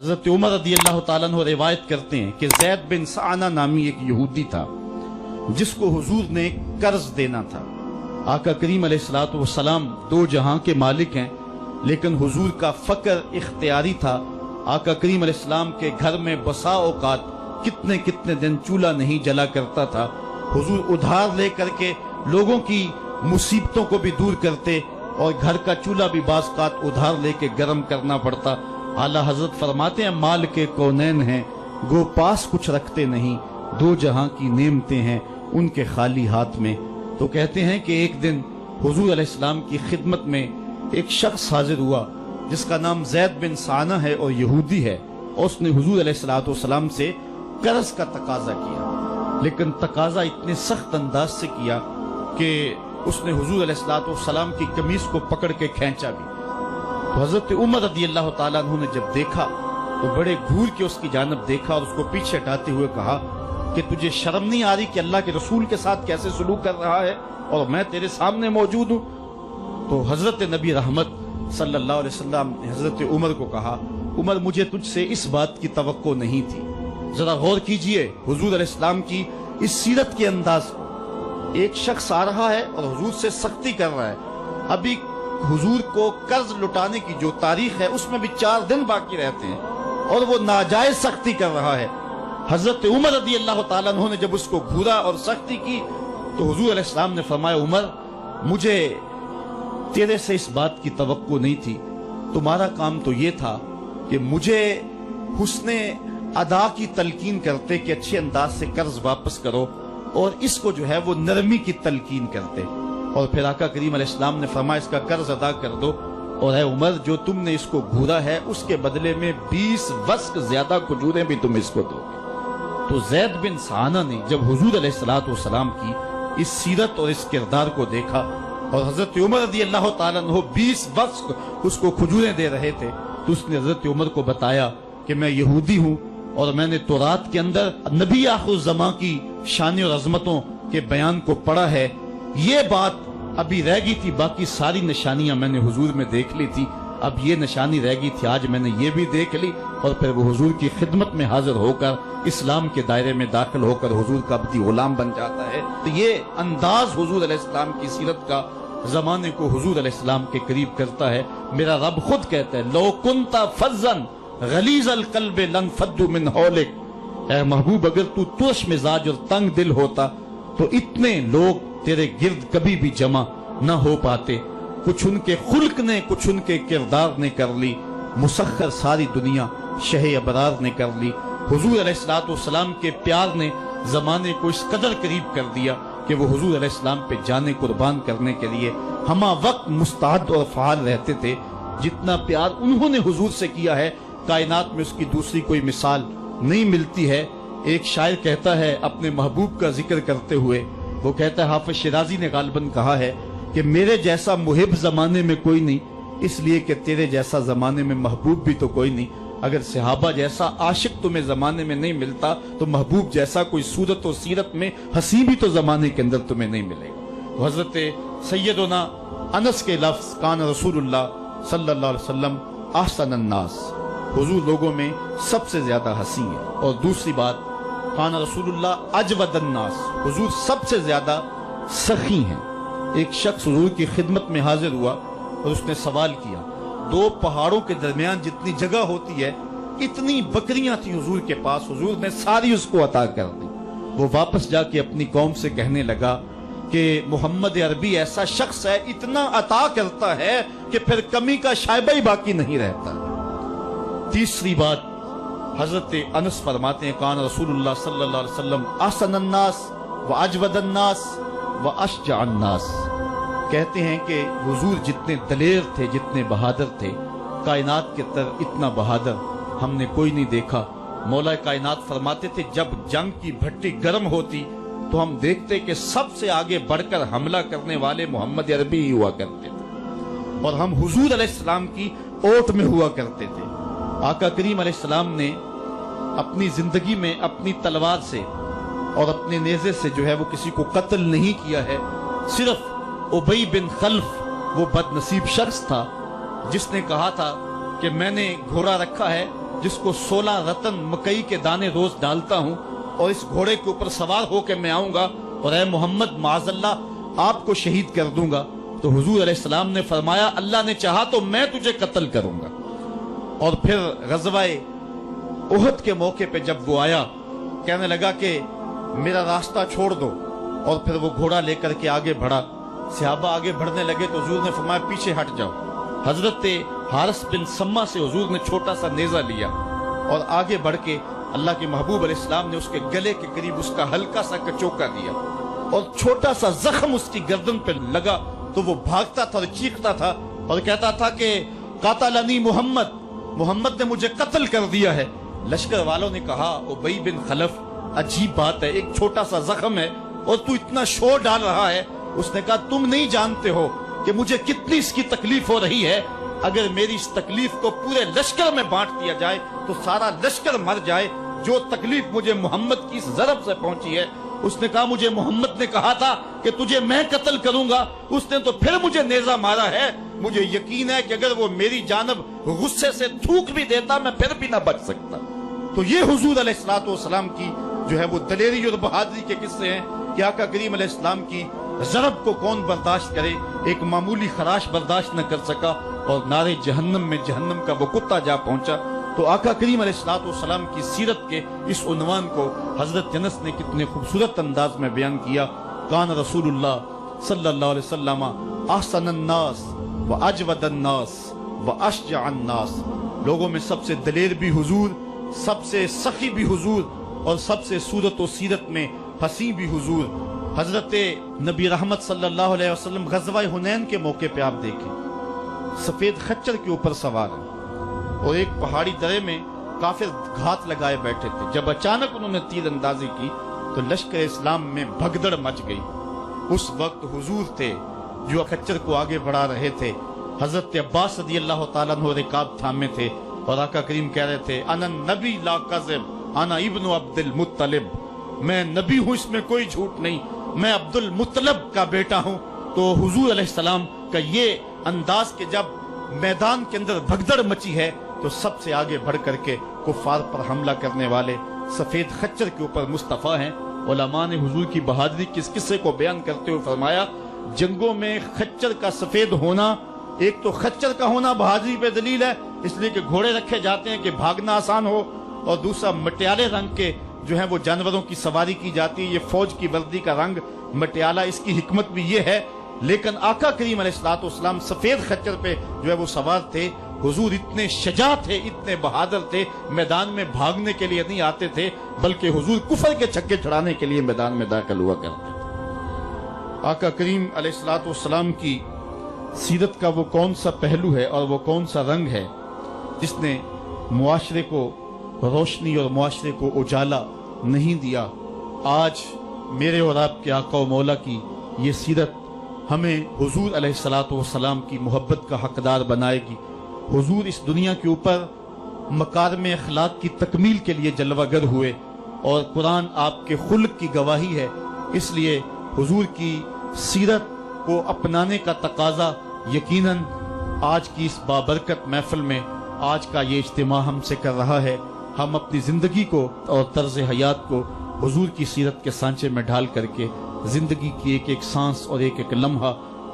حضرت عمر رضی اللہ تعالیٰ عنہ روایت کرتے ہیں کہ زید بن سعانہ نامی ایک یہودی تھا جس کو حضور نے قرض دینا تھا۔ آقا کریم علیہ الصلوۃ والسلام دو جہاں کے مالک ہیں، لیکن حضور کا فقر اختیاری تھا۔ آقا کریم علیہ السلام کے گھر میں بسا اوقات کتنے کتنے دن چولہا نہیں جلا کرتا تھا۔ حضور ادھار لے کر کے لوگوں کی مصیبتوں کو بھی دور کرتے اور گھر کا چولہا بھی بعض اوقات ادھار لے کے گرم کرنا پڑتا۔ اعلیٰ حضرت فرماتے ہیں مال کے کونین ہیں گو پاس کچھ رکھتے نہیں، دو جہاں کی نعمتیں ہیں ان کے خالی ہاتھ میں۔ تو کہتے ہیں کہ ایک دن حضور علیہ السلام کی خدمت میں ایک شخص حاضر ہوا جس کا نام زید بن سعانہ ہے اور یہودی ہے، اور اس نے حضور علیہ السلام سے قرض کا تقاضا کیا، لیکن تقاضا اتنے سخت انداز سے کیا کہ اس نے حضور علیہ السلام کی قمیص کو پکڑ کے کھینچا بھی۔ تو حضرت عمر رضی اللہ تعالیٰ عنہ نے جب دیکھا تو بڑے گھور کے اس کی جانب دیکھا اور اس کو پیچھے ہٹاتے ہوئے کہا کہ تجھے شرم نہیں آ رہی کہ اللہ کے رسول کے ساتھ کیسے سلوک کر رہا ہے اور میں تیرے سامنے موجود ہوں؟ تو حضرت نبی رحمت صلی اللہ علیہ وسلم نے حضرت عمر کو کہا عمر مجھے تجھ سے اس بات کی توقع نہیں تھی، ذرا غور کیجئے حضور علیہ السلام کی اس سیرت کے انداز کو۔ ایک شخص آ رہا ہے اور حضور سے سختی کر رہا ہے، ابھی حضور کو قرض لٹانے کی جو تاریخ ہے اس میں بھی 4 دن باقی رہتے ہیں اور وہ ناجائز سختی کر رہا ہے۔ حضرت عمر رضی اللہ تعالیٰ عنہ نے جب اس کو گھورا اور سختی کی تو حضور علیہ السلام نے فرمایا عمر مجھے تیرے سے اس بات کی توقع نہیں تھی، تمہارا کام تو یہ تھا کہ مجھے حسن ادا کی تلقین کرتے کہ اچھے انداز سے قرض واپس کرو، اور اس کو جو ہے وہ نرمی کی تلقین کرتے، اور پھر آقا کریم علیہ السلام نے فرمایا اس کا قرض ادا کر دو، اور اے عمر جو تم نے اس کو گھورا ہے اس کے بدلے میں 20 وسق زیادہ کھجوریں بھی تم اس کو دو گے۔ تو زید بن سعانہ نے جب حضور علیہ السلام کی اس سیرت اور اس کردار کو دیکھا اور حضرت عمر رضی اللہ تعالیٰ عنہ 20 وسق اس کو کھجوریں دے رہے تھے، تو اس نے حضرت عمر کو بتایا کہ میں یہودی ہوں اور میں نے تورات کے اندر نبی آخر الزماں کی شان اور عظمتوں کے بیان کو پڑھا ہے، یہ بات ابھی رہ گئی تھی، باقی ساری نشانیاں میں نے حضور میں دیکھ لی تھی، اب یہ نشانی رہ گئی تھی، آج میں نے یہ بھی دیکھ لی، اور پھر وہ حضور کی خدمت میں حاضر ہو کر اسلام کے دائرے میں داخل ہو کر حضور کا عبدی غلام بن جاتا ہے۔ تو یہ انداز حضور علیہ السلام کی سیرت کا زمانے کو حضور علیہ السلام کے قریب کرتا ہے۔ میرا رب خود کہتا ہے لو کنت فظا غلیظ القلب لانفضوا من حولک، اے محبوب اگر تو ترش مزاج اور تنگ دل ہوتا تو اتنے لوگ تیرے گرد کبھی بھی جمع نہ ہو پاتے۔ کچھ ان کے خلق نے کچھ ان کے کردار نے کر لی، مسخر ساری دنیا شہ ابرار نے کر لی۔ حضور علیہ السلام کے پیار نے زمانے کو اس قدر قریب کر دیا کہ وہ حضور علیہ السلام پہ جانے قربان کرنے کے لیے ہمہ وقت مستعد اور فعال رہتے تھے۔ جتنا پیار انہوں نے حضور سے کیا ہے کائنات میں اس کی دوسری کوئی مثال نہیں ملتی ہے۔ ایک شاعر کہتا ہے اپنے محبوب کا ذکر کرتے ہوئے، وہ کہتا ہے حافظ شیرازی نے غالباً کہا ہے کہ میرے جیسا محب زمانے میں کوئی نہیں، اس لیے کہ تیرے جیسا زمانے میں محبوب بھی تو کوئی نہیں۔ اگر صحابہ جیسا عاشق تمہیں زمانے میں نہیں ملتا تو محبوب جیسا کوئی صورت و سیرت میں حسین بھی تو زمانے کے اندر تمہیں نہیں ملے گا۔ تو حضرت سیدنا انس کے لفظ کان رسول اللہ صلی اللہ علیہ وسلم احسن الناس، حضور لوگوں میں سب سے زیادہ حسین ہے۔ اور دوسری بات کان رسول اللہ اجود الناس، حضور سب سے زیادہ سخی ہیں۔ ایک شخص حضور کی خدمت میں حاضر ہوا اور اس نے سوال کیا، 2 پہاڑوں کے درمیان جتنی جگہ ہوتی ہے اتنی بکریاں تھیں حضور کے پاس، حضور نے ساری اس کو عطا کر دی۔ وہ واپس جا کے اپنی قوم سے کہنے لگا کہ محمد عربی ایسا شخص ہے اتنا عطا کرتا ہے کہ پھر کمی کا شائبہ ہی باقی نہیں رہتا۔ تیسری بات حضرت انس فرماتے ہیں کان رسول اللہ صلی اللہ علیہ وسلم احسن الناس واجود الناس واشجع الناس، کہتے ہیں کہ حضور جتنے دلیر تھے جتنے بہادر تھے، کائنات کے تر اتنا بہادر ہم نے کوئی نہیں دیکھا۔ مولا کائنات فرماتے تھے جب جنگ کی بھٹی گرم ہوتی تو ہم دیکھتے کہ سب سے آگے بڑھ کر حملہ کرنے والے محمد عربی ہی ہوا کرتے تھے، اور ہم حضور علیہ السلام کی اوٹ میں ہوا کرتے تھے۔ آقا کریم علیہ السلام نے اپنی زندگی میں اپنی تلوار سے اور اپنے نیزے سے جو ہے وہ کسی کو قتل نہیں کیا ہے، صرف ابی بن خلف وہ بد نصیب شخص تھا جس نے کہا تھا کہ میں نے گھوڑا رکھا ہے جس کو 16 رتن مکئی کے دانے روز ڈالتا ہوں اور اس گھوڑے کے اوپر سوار ہو کے میں آؤں گا اور اے محمد معاذ اللہ آپ کو شہید کر دوں گا، تو حضور علیہ السلام نے فرمایا اللہ نے چاہا تو میں تجھے قتل کروں گا۔ اور پھر غزوہ احد کے موقع پہ جب وہ آیا، کہنے لگا کہ میرا راستہ چھوڑ دو، اور پھر وہ گھوڑا لے کر کے آگے بڑھا۔ صحابہ آگے بڑھنے لگے تو حضور نے فرمایا پیچھے ہٹ جاؤ۔ حضرت حارث بن سما سے حضور نے چھوٹا سا نیزہ لیا اور آگے بڑھ کے اللہ کے محبوب علیہ السلام نے اس کے گلے کے قریب اس کا ہلکا سا کچوکا دیا اور چھوٹا سا زخم اس کی گردن پہ لگا تو وہ بھاگتا تھا اور چیختا تھا اور کہتا تھا کہ قاتلنی محمد، محمد نے مجھے قتل کر دیا ہے۔ لشکر والوں نے کہا ابی بن خلف عجیب بات ہے، ایک چھوٹا سا زخم ہے اور تو اتنا شور ڈال رہا ہے۔ اس نے کہا تم نہیں جانتے ہو کہ مجھے کتنی اس کی تکلیف ہو رہی ہے، اگر میری اس تکلیف کو پورے لشکر میں بانٹ دیا جائے تو سارا لشکر مر جائے، جو تکلیف مجھے محمد کی اس ضرب سے پہنچی ہے۔ اس نے کہا مجھے محمد نے کہا تھا کہ تجھے میں قتل کروں گا، اس نے تو پھر مجھے نیزہ مارا ہے، مجھے یقین ہے کہ اگر وہ میری جانب غصے سے تھوک بھی دیتا میں پھر بھی نہ بچ سکتا۔ تو یہ حضور علیہ السلام کی جو ہے وہ دلیری اور بہادری کے قصے ہیں کہ آقا کریم علیہ السلام کی ضرب کو کون برداشت کرے، ایک معمولی خراش برداشت نہ کر سکا اور نارے جہنم میں جہنم کا وہ کتا جا پہنچا۔ تو آقا کریم علیہ السلام کی سیرت کے اس عنوان کو حضرت انس نے کتنے خوبصورت انداز میں بیان کیا۔ کان رسول اللہ صلی اللہ علیہ وسلم احسن الناس و اجود الناس و اشجع الناس، لوگوں میں سب سے دلیر بھی حضور، سب سے سخی بھی حضور، اور سب سے صورت و سیرت میں حسین بھی حضور۔ حضرت نبی رحمت صلی اللہ علیہ وسلم غزوہ حنین کے موقع پہ آپ دیکھیں سفید خچر کے اوپر سوار ہیں اور ایک پہاڑی درے میں کافر گھات لگائے بیٹھے تھے۔ جب اچانک انہوں نے تیر اندازی کی تو لشکر اسلام میں بھگدڑ مچ گئی۔ اس وقت حضور تھے جو خچر کو آگے بڑھا رہے تھے، حضرت عباس رضی اللہ تعالیٰ عنہ رکاب تھامے تھے اور آقا کریم کہہ رہے تھے انا نبی لا کذب انا ابن عبد المطلب، میں نبی ہوں اس میں کوئی جھوٹ نہیں، میں عبد المطلب کا بیٹا ہوں۔ تو حضور علیہ السلام کا یہ انداز کہ جب میدان کے اندر بھگدڑ مچی ہے تو سب سے آگے بڑھ کر کے کفار پر حملہ کرنے والے سفید خچر کے اوپر مصطفیٰ ہیں۔ علماء نے حضور کی بہادری کے اس قصے کو بیان کرتے ہوئے فرمایا جنگوں میں خچر کا سفید ہونا، ایک تو خچر کا ہونا بہادری پہ دلیل ہے اس لیے کہ گھوڑے رکھے جاتے ہیں کہ بھاگنا آسان ہو، اور دوسرا مٹیالے رنگ کے جو ہیں وہ جانوروں کی سواری کی جاتی ہے، یہ فوج کی وردی کا رنگ مٹیالہ، اس کی حکمت بھی یہ ہے۔ لیکن آقا کریم علیہ السلام سفید خچر پہ جو ہے وہ سوار تھے۔ حضور اتنے شجاع تھے، اتنے بہادر تھے، میدان میں بھاگنے کے لیے نہیں آتے تھے بلکہ حضور کفر کے چھکے چھڑانے کے لیے میدان میں داخل ہوا کرتے تھے۔ آقا کریم علیہ السلام کی سیرت کا وہ کون سا پہلو ہے اور وہ کون سا رنگ ہے جس نے معاشرے کو روشنی اور معاشرے کو اجالا نہیں دیا؟ آج میرے اور آپ کے آقا و مولا کی یہ سیرت ہمیں حضور علیہ السلام کی محبت کا حقدار بنائے گی۔ حضور اس دنیا کے اوپر مکارم اخلاق کی تکمیل کے لیے جلوہ گر ہوئے اور قرآن آپ کے خلق کی گواہی ہے، اس لیے حضور کی سیرت کو اپنانے کا تقاضا یقیناً آج کی اس بابرکت محفل میں آج کا یہ اجتماع ہم سے کر رہا ہے۔ ہم اپنی زندگی کو اور طرز حیات کو حضور کی سیرت کے سانچے میں ڈھال کر کے زندگی کی ایک ایک سانس اور ایک ایک لمحہ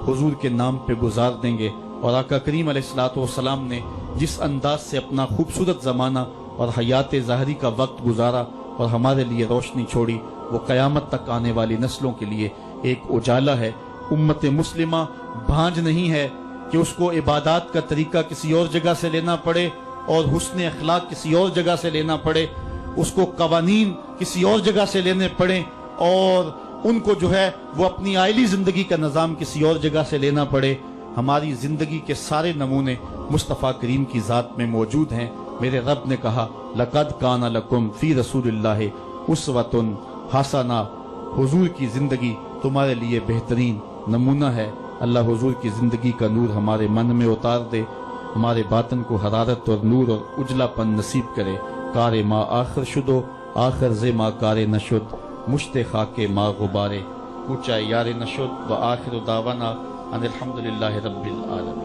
حضور کے نام پہ گزار دیں گے۔ اور آقا کریم علیہ السلام نے جس انداز سے اپنا خوبصورت زمانہ اور حیات ظاہری کا وقت گزارا اور ہمارے لیے روشنی چھوڑی، وہ قیامت تک آنے والی نسلوں کے لیے ایک اجالا ہے۔ امت مسلمہ بھانج نہیں ہے کہ اس کو عبادات کا طریقہ کسی اور جگہ سے لینا پڑے اور حسن اخلاق کسی اور جگہ سے لینا پڑے، اس کو قوانین کسی اور جگہ سے لینے پڑیں اور ان کو جو ہے وہ اپنی عائلی زندگی کا نظام کسی اور جگہ سے لینا پڑے۔ ہماری زندگی کے سارے نمونے مصطفیٰ کریم کی ذات میں موجود ہیں۔ میرے رب نے کہا لَقَدْ كَانَ لَكُمْ فِي رَسُولِ اللَّهِ أُسْوَةٌ حَسَنَةٌ، حضور کی زندگی تمہارے لیے بہترین نمونہ ہے۔ اللہ حضور کی زندگی کا نور ہمارے من میں اتار دے، ہمارے باطن کو حرارت اور نور اور اجلا پن نصیب کرے۔ کار ما آخر شدو آخر ز ما کار نشد، مشت خاک ما غبارے، کوچا یار نشد، و آخر دعوانا ان الحمدللہ رب العالمین۔